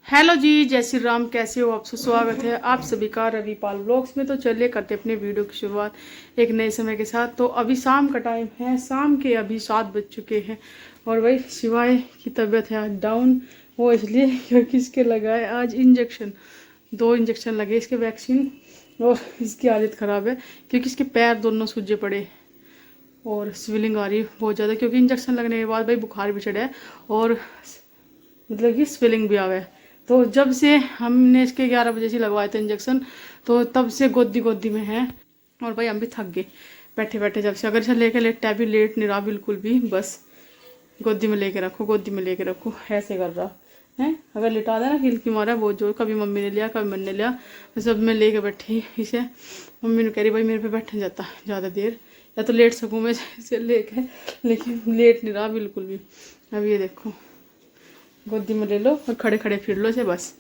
Hello जी, जय श्री राम। कैसे हो आप? स्वागत है आप सभी का रविपाल ब्लॉग्स में। तो चलिए करते अपने वीडियो की शुरुआत एक नए समय के साथ। तो अभी शाम का टाइम है, शाम के अभी 7 बज चुके हैं। और भाई शिवाय की तबीयत है आज डाउन। वो इसलिए क्योंकि इसके लगाए आज इंजेक्शन, 2 इंजेक्शन लगे इसके वैक्सीन। और इसकी हालत ख़राब है क्योंकि इसके पैर दोनों सूजे पड़े और स्वेलिंग आ रही है बहुत ज़्यादा। क्योंकि इंजेक्शन लगने के बाद भाई बुखार भी चढ़ा है और मतलब कि स्वेलिंग भी आ गया है। तो जब से हमने इसके 11 बजे से लगवाए थे इंजेक्शन, तो तब से गोदी गोदी में है। और भाई हम भी थक गए बैठे बैठे जब से। अगर इसे लेके लेटता है भी, लेट नहीं रहा बिल्कुल भी, बस गोदी में लेके रखो, गोदी में लेके रखो, ऐसे कर रहा है। अगर लिटा देना हिल की मारा बहुत जोर, कभी मम्मी ने लिया कभी मैंने लिया, बस अब मैं लेके बैठी इसे। मम्मी ने कह रही भाई मेरे पे बैठ नहीं जाता ज़्यादा देर, या तो लेट सकूँ मैं इसे लेके, लेकिन लेट नहीं रहा बिल्कुल भी। अब ये देखो गोदी में ले लो और खड़े खड़े फिर लो इसे बस।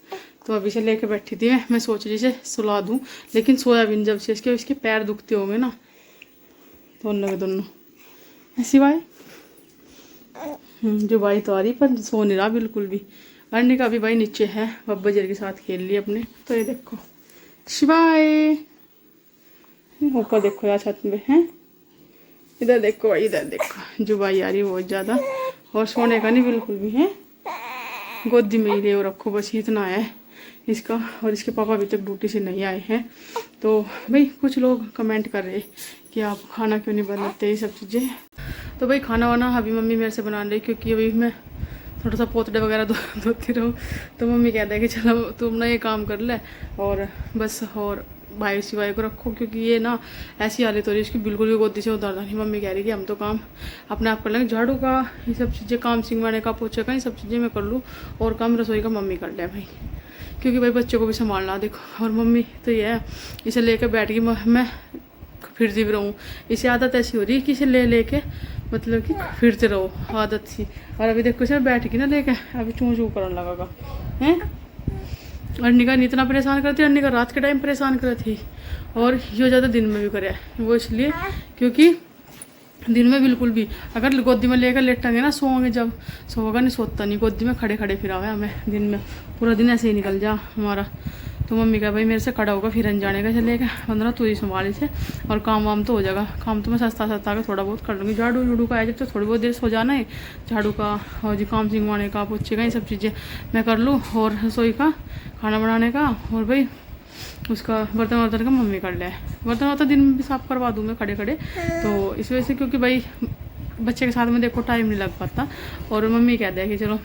तो अभी से लेके बैठी थी मैं सोच रही इसे सुला दूँ, लेकिन सोया भी नहीं। जब से इसके पैर दुखते होंगे ना दोनों के दोनों। ऐसी भाई जो भाई तो आ रही पर सो नहीं रहा बिल्कुल भी। अर्नी का भी भाई नीचे है, बब्बा जर के साथ खेल लिए अपने। तो ये देखो शिवाय ऊपर देखो यार छत में है। इधर देखो भाई, इधर देखो जो भाई आ रही है बहुत ज़्यादा। और सोने का नहीं बिल्कुल भी है, गोदी में ही ले रखो बस, इतना है इसका। और इसके पापा अभी तक ड्यूटी से नहीं आए हैं। तो भाई कुछ लोग कमेंट कर रहे कि आप खाना क्यों नहीं बनाते, ये सब चीज़ें। तो भाई खाना वाना अभी मम्मी मेरे से बना रही, क्योंकि अभी मैं थोड़ा सा पोतड़े वगैरह धोती रहूँ। तो मम्मी कहता है कि चलो तुम ना ये काम कर ले और बस, और भाई शिवाय को रखो, क्योंकि ये ना ऐसी हालत हो रही है इसकी, बिल्कुल भी गोदी से उतारता नहीं। मम्मी कह रही कि हम तो काम अपने आप कर लेंगे, झाड़ू का ये सब चीज़ें, काम सिंगवाने का, पोछे का, ये सब चीज़ें मैं कर लूँ, और काम रसोई का मम्मी कर ले भाई। क्योंकि भाई बच्चों को भी संभालना देखो। और मम्मी तो ये है, इसे लेकर बैठ गई, मैं फिरती भी रहूँ। इसे आदत ऐसी हो रही है कि इसे ले लेके मतलब कि फिरते रहो, आदत सी। और अभी देखो इसे बैठ गई ना लेके, अभी चूँ चूँ करने लगा हैं। अर्निका इतना परेशान करती है, अर्निका रात के टाइम परेशान कर थी, और ये ज़्यादा दिन में भी करे। वो इसलिए क्योंकि दिन में बिल्कुल भी अगर गोदी में लेकर लेटेंगे ना, सोओगे जब, सोओगा नहीं, सोता नहीं, गोदी में खड़े खड़े फिरा हुआ है हमें दिन में, पूरा दिन ऐसे ही निकल जा हमारा। तो मम्मी कहा भाई मेरे से खड़ा होगा फिर जाने का, चलेगा 15 तू ही संभाल से, और काम वाम तो हो जाएगा। काम तो मैं सस्ता सस्ता के थोड़ा बहुत कर लूँगी, झाड़ू झूड़ू का है जब तो थोड़ी बहुत देर सो जाना है, झाड़ू का और जी काम सिंगवाने का, पोछे का, ये सब चीज़ें मैं कर लूँ, और रसोई का खाना बनाने का, और भाई उसका बर्तन वर्तन का मम्मी कर ले। बर्तन वर्तन दिन में भी साफ़ करवा दूँ मैं खड़े खड़े। तो इस वजह से, क्योंकि भाई बच्चे के साथ में देखो टाइम नहीं लग पाता। और मम्मी कहते हैं कि चलो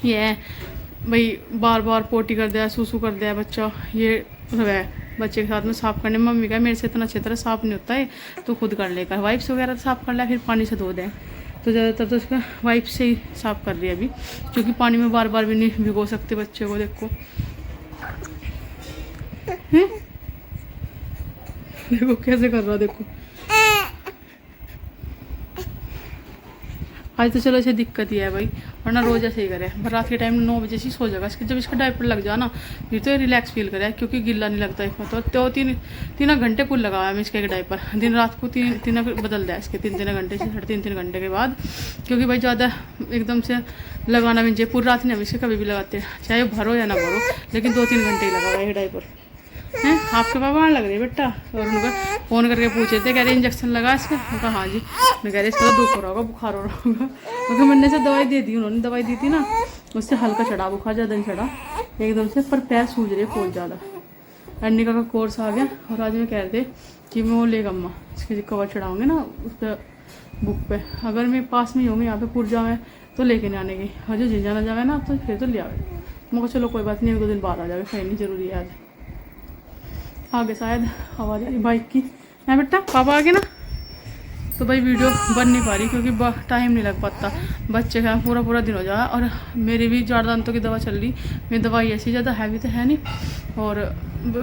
ये है भाई, बार बार पोटी कर दिया, सूसू कर दिया बच्चा, ये सब है बच्चे के साथ में साफ़ करने। मम्मी का मेरे से इतना अच्छी तरह साफ़ नहीं होता है, तो खुद कर लेकर वाइप्स वगैरह साफ़ कर लिया, फिर पानी से धो दें। तो ज़्यादातर तो उसका वाइप से ही साफ़ कर रही है अभी, क्योंकि पानी में बार बार भी नहीं भिगो सकते बच्चे को। देखो देखो कैसे कर रहा, देखो आज तो चलो इसे दिक्कत ही है भाई, वरना रोज ऐसे ही करे। पर रात के टाइम 9 बजे से सो जाएगा, इसके जब इसका डायपर लग जाए ना, फिर तो रिलैक्स फील करे, क्योंकि गिल्ला नहीं लगता इसमें। तो तीन घंटे कुल लगाया मैं इसके डायपर, दिन रात को तीन बदल दिया इसके, 3 घंटे से 3.5 घंटे के बाद। क्योंकि भाई ज़्यादा एकदम से लगाना भी चाहिए, पूरी रात नहीं हम इसके कभी भी लगाते हैं, चाहे भरो या ना भरो, लेकिन 2-3 घंटे ही लगा हुआ है डायपर हैं। आपके पापा वहाँ लग रही है बेटा? और उनका फ़ोन करके पूछे थे, कह रहे इंजेक्शन लगा इसका? मैं कहा हाँ जी। मैं कह रही इसका तो दुख हो रहा होगा, बुखार हो रहा होगा। मैं मैंने से दवाई दे दी, उन्होंने दवाई दी थी ना, उससे हल्का चढ़ा, बुखार ज़्यादा नहीं चढ़ा एकदम से, पर पैर सूझ रहे बहुत ज़्यादा। अर्निका का कोर्स आ गया, और आज मैं कह रहे थे कि मैं वो लेगा अम्मा इसके कवर चढ़ाऊँगे ना उस पर बुक पे, अगर मैं पास में ही होंगे यहाँ पे पुरजा में, तो लेके नहीं आने की। हाँ जो जाना जावे ना तो फिर तो ले आवे। मैं कहा चलो कोई बात नहीं, 1-2 दिन बाद आ जावे, कहीं नहीं ज़रूरी है आज। आगे शायद आवाज़ आ रही बाइक की है बेटा, पापा आगे ना। तो भाई वीडियो बन नहीं पा रही क्योंकि टाइम नहीं लग पाता, बच्चे का पूरा दिन हो जाए। और मेरी भी जाड़ दांतों की दवा चल रही, मेरी दवाई ऐसी ज़्यादा हैवी तो है नहीं, और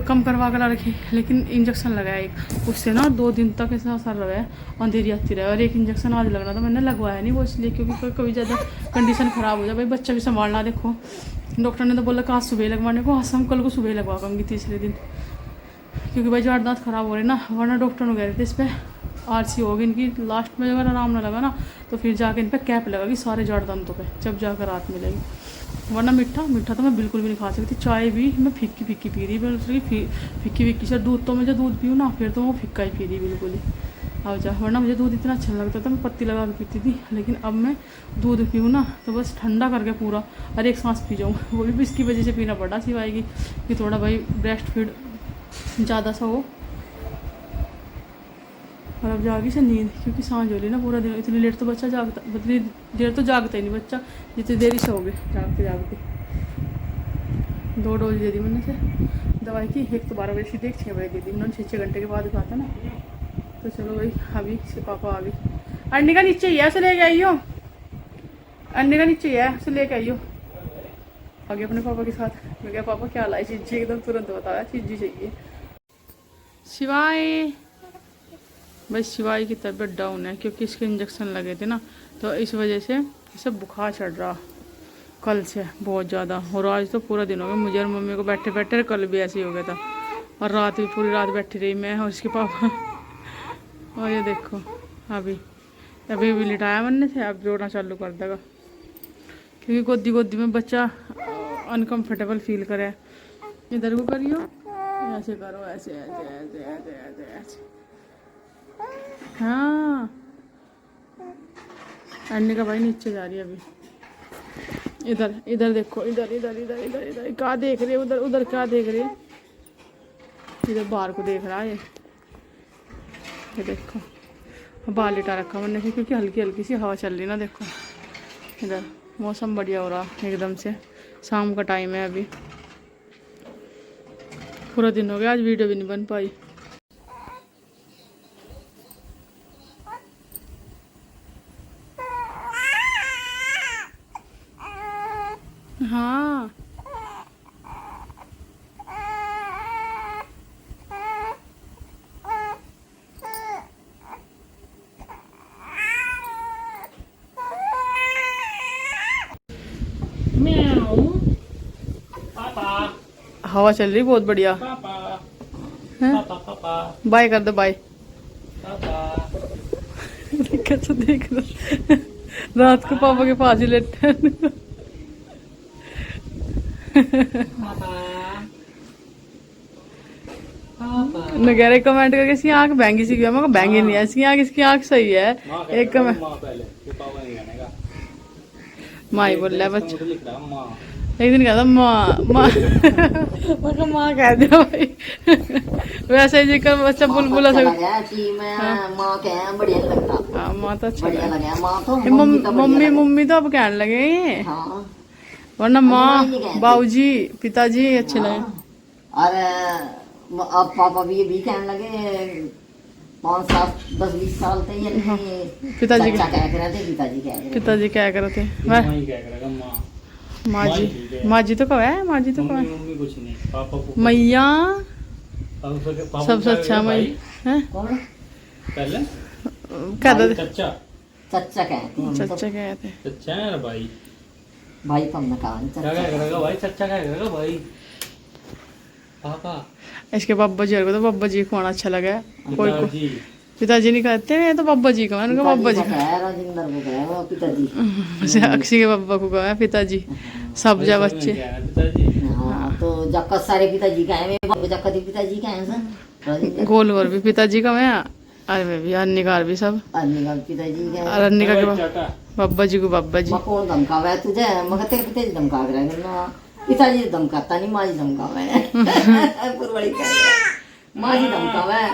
कम करवा कर रखी, लेकिन इंजेक्शन लगाया एक, उससे ना 2 दिन तक ऐसा असर रहा है, अंधेरी आती रहे। और एक इंजेक्शन आज लगना था, मैंने लगवाया नहीं वो इसलिए क्योंकि कभी ज़्यादा कंडीशन ख़राब हो जाए, भाई बच्चा भी संभालना। देखो डॉक्टर ने तो बोला कि आज सुबह लगवाने को, आज हम कल को सुबह लगवा पाऊँगी तीसरे दिन, क्योंकि भाई जाड़ दांत ख़राब हो रहे ना। वरना डॉक्टर ने कह रहे थे इस पर आरसी होगी इनकी, लास्ट में अगर आराम ना लगा ना तो फिर जाके इन पर कैप लगेगी सारे जाड़ दांतों पे, जब जाकर राहत मिलेगी। वरना मीठा मीठा तो मैं बिल्कुल भी नहीं खा सकती। चाय भी मैं फीकी फीकी पी रही, मैं फीकी फीकी से। दूध तो मैं जो दूध पीऊँ ना फिर तो वो फिक्का ही पी रही बिल्कुल ही। अब जा, वरना मुझे दूध इतना अच्छा लगता था, मैं पत्ती लगा के पीती थी। लेकिन अब मैं दूध पीऊँ ना तो बस ठंडा करके पूरा और एक सांस पी जाऊँ। वो भी इसकी वजह से पीना पड़ा सिवाय कि थोड़ा भाई ब्रेस्ट फीड ज़्यादा सा हो। और अब जागी से नींद, क्योंकि सांझ हो रही ना पूरा दिन। इतनी लेट तो बच्चा जागता, इतनी देर तो जागता ही नहीं बच्चा जितनी देर ही सोओगे जागते जागते। 2 डोज दे दी मैंने से दवाई की। एक तो 12 बजे सीधे, 6 बजे दे दी उन्होंने। 6 घंटे के बाद कहा था ना। तो चलो भाई अभी से पापा आ गई। अंडे का नीचे ही है, उसे लेके आइयो। अंडे का नीचे ही है, उसे लेके आइयो। आगे अपने पापा के साथ। मैं क्या पापा क्या लाई चीज़ी, एकदम तुरंत बताया चीज़ी चाहिए। शिवाय भाई, शिवाई की तबीयत डाउन है क्योंकि इसके इंजेक्शन लगे थे ना, तो इस वजह से इसे बुखार चढ़ रहा कल से बहुत ज़्यादा। और आज तो पूरा दिन हो गया मुझे और मम्मी को बैठे बैठे, कल भी ऐसे ही हो गया था। और रात भी पूरी रात बैठी रही मैं और इसके पापा। और ये देखो अभी अभी भी लिटाया मैंने से, अब रोना चालू कर देगा क्योंकि गोदी गोदी में बच्चा अनकम्फर्टेबल फील करे। इधर को करियो, ऐसे करो, ऐसे ऐसे ऐसे ऐसे ऐसे ऐसे। हाँ अंडे का भाई नीचे जा रही है अभी। इधर इधर देखो, इधर इधर इधर इधर इधर क्या देख रहे, उधर उधर क्या देख रहे, इधर बाहर को देख रहा है ये देखो। बाल लिटा रखा मैंने फिर क्योंकि हल्की हल्की सी हवा चल रही ना। देखो इधर मौसम बढ़िया हो रहा एकदम से। शाम का टाइम है अभी। पूरा दिन हो गया, आज वीडियो भी नहीं बन पाई। हाँ हवा चल रही बहुत बढ़िया। बाय कर दो, बाय। कैसे देख रहा रात को पापा के पास ही लेटे। नगेरे कमेंट करके इसकी आंख बैंगी सी, मैं बैंगी नहीं है इसकी आंख, इसकी आंख सही है। एक कमेंट माँ ही बोल रहा है बच्चा। एक दिन कहता माँ माँ, मैं माँ कह दिया भाई। वैसे ही जिक्र बच्चा बुलबुला से। हाँ माँ तो अच्छा लगा। मम्मी मम्मी तो अब कहने लगे, वरना माँ बाबूजी पिताजी अच्छे लगे। और अब पापा भी कहने लगे 5 साल 10-20 साल थे। पिताजी क्या कह रहे थे, पिताजी क्या कर रहे थे। माँ जी, माँ जी तो कब है, माँ जी तो कब है। कुछ नहीं, पापा को मैया सबसे अच्छा मई है। पहले क्या दादा चच्चा चच्चा कहते हैं। चच्चा क्या कहते हैं। चच्चा है भाई, भाई कम ना कहा क्या करेगा भाई, चच्चा क्या करेगा भाई पापा। इसके बाबा जी को तो बाबा जी को आना अच्छा लगा। कोई को पिताजी नहीं कहते हैं तो बाबा जी को है, उनका बाबा जी पिताजी। अक्षी के बाबा को कहा है पिताजी, सब जा बच्चे। तो जक्का सारे पिताजी का है, जक्का पिताजी का है। गोल और भी पिताजी का है। अरे मैं भी अन्निकार भी सब पिताजी का और अन्निका के बाबा जी को बाबा जी। कौन धमकावा है तुझे, मगर तेरे पिताजी धमका रहा। पिताजी धमकाता नहीं, माँ जी धमकावा है। माँ जी धमकावा है।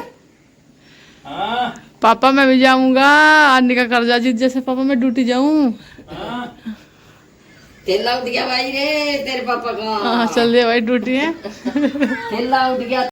पापा मैं भी जाऊंगा, अन्निका कर्जा जीत जैसे पापा मैं ड्यूटी जाऊं। तेला उठ गया भाई रे तेरे पापा का। हाँ चल रही है भाई ड्यूटी है। तेला उठ गया।